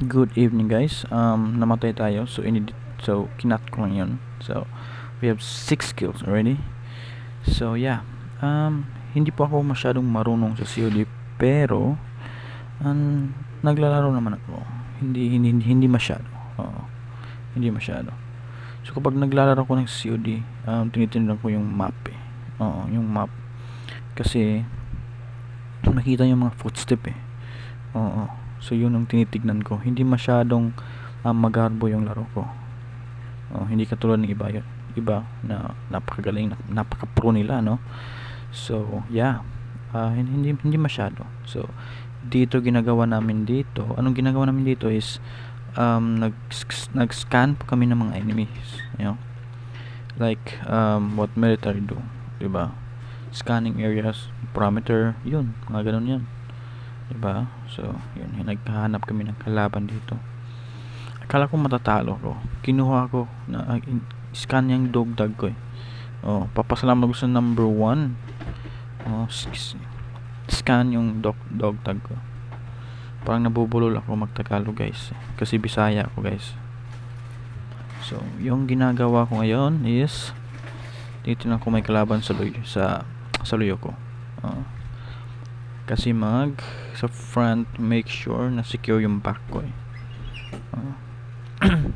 Good evening guys. Namatay tayo so kinat ko ngayon. So we have 6 kills already. So yeah. Hindi po ako masyadong marunong sa COD pero naglalaro naman ako. Hindi masyado. Oo. Hindi masyado. So kapag naglalaro ko ng COD, tinitingnan ko yung map eh. Oo, yung map. Kasi makita yung mga footstep eh. Oo. So yun ang tinitignan ko. Hindi masyadong magarbo yung laro ko. Hindi katulad ng iba yun. Iba na napakagaling, napaka-pro nila, no? So yeah. Hindi masyado. So dito ginagawa namin dito. Anong ginagawa namin dito is nag-scan po kami ng mga enemies, you know? Like what military do, 'di ba? Scanning areas, parameter, yun, mga ganun 'yan. Diba? So, yun, naghahanap kami ng kalaban dito. Akala ko matatalo ko. Kinuha ko na scan yung dogtag ko eh. Papasalamat ko sa number 1. Scan yung dogtag ko. Parang nabubulol ako magtagalog guys. Kasi Bisaya ako guys. So, yung ginagawa ko ngayon is titignan ko may kalaban sa luyo ko. Kasi sa front make sure na secure yung back ko eh.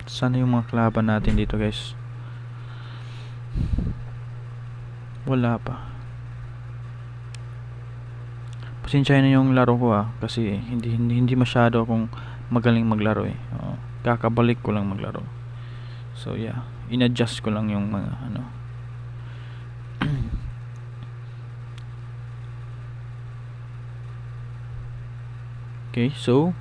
Sana yung mga kalaban natin dito guys. Wala pa. Pasensya na yung laro ko kasi hindi masyado akong magaling maglaro eh. Kakabalik ko lang maglaro. So yeah, in-adjust ko lang yung mga Okay, so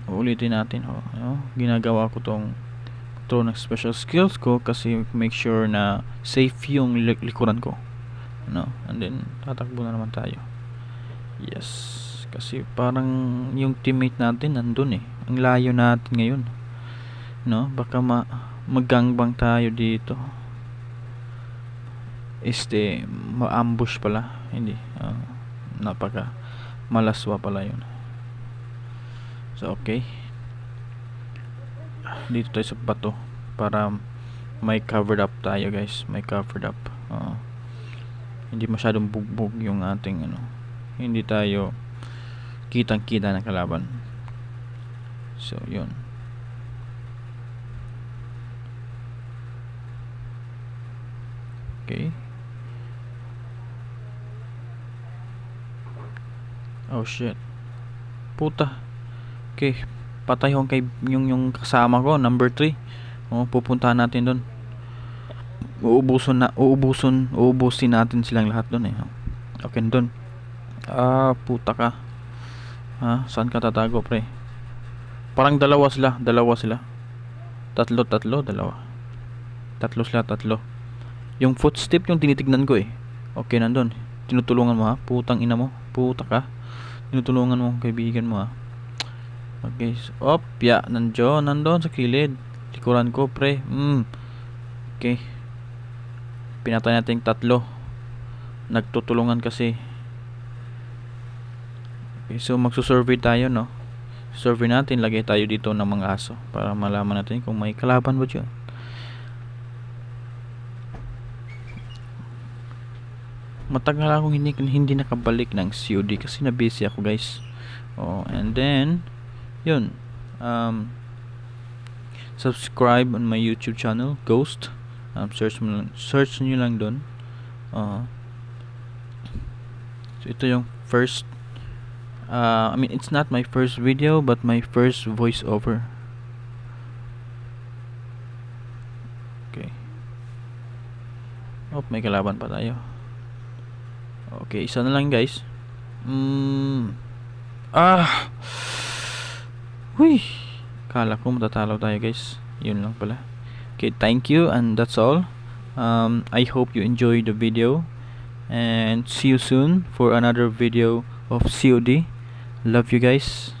ulitin natin ginagawa ko tong ng special skills ko kasi make sure na safe yung likuran ko, and then tatakbo na naman tayo. Yes, kasi parang yung teammate natin nandun eh, ang layo natin ngayon, baka mag-gangbang tayo dito, ma-ambush pala, hindi, napaka malaswa pala yun. So okay, dito tayo sa bato para may covered up tayo guys, may covered up. Hindi masyadong bugbog yung ating hindi tayo kitang kita ng kalaban. So yun. Okay. Oh shit. Puta. Okay. Patay yung yung kasama ko, number 3. Pupuntahan natin doon. Uubusin natin silang lahat doon eh. Okay doon. Puta ka. Saan ka tatago, pre? Parang dalawa sila. Tatlo sila. Yung footstep yung tinitignan ko eh. Okay, nandun. Tinutulungan mo putang ina mo. Puta ka. Tinutulungan mo kaibigan mo Okay, nandun sa kilid. Likuran ko, pre. Okay. Pinatay natin 3. Nagtutulungan kasi. Okay, so magsusurvey tayo, Survey natin, lagay tayo dito ng mga aso para malaman natin kung may kalaban ba dyan. Matagal akong hindi nakabalik ng COD kasi na busy ako guys. And then yun, subscribe on my YouTube channel Ghost. Search nyo lang doon. So ito yung first it's not my first video but my first voiceover. Okay. May kalaban pa tayo. Okay, isa na lang guys. Huy, kala ko matatalo tayo guys. Yun lang pala. Okay, thank you and that's all. I hope you enjoyed the video and see you soon for another video of COD. Love you guys.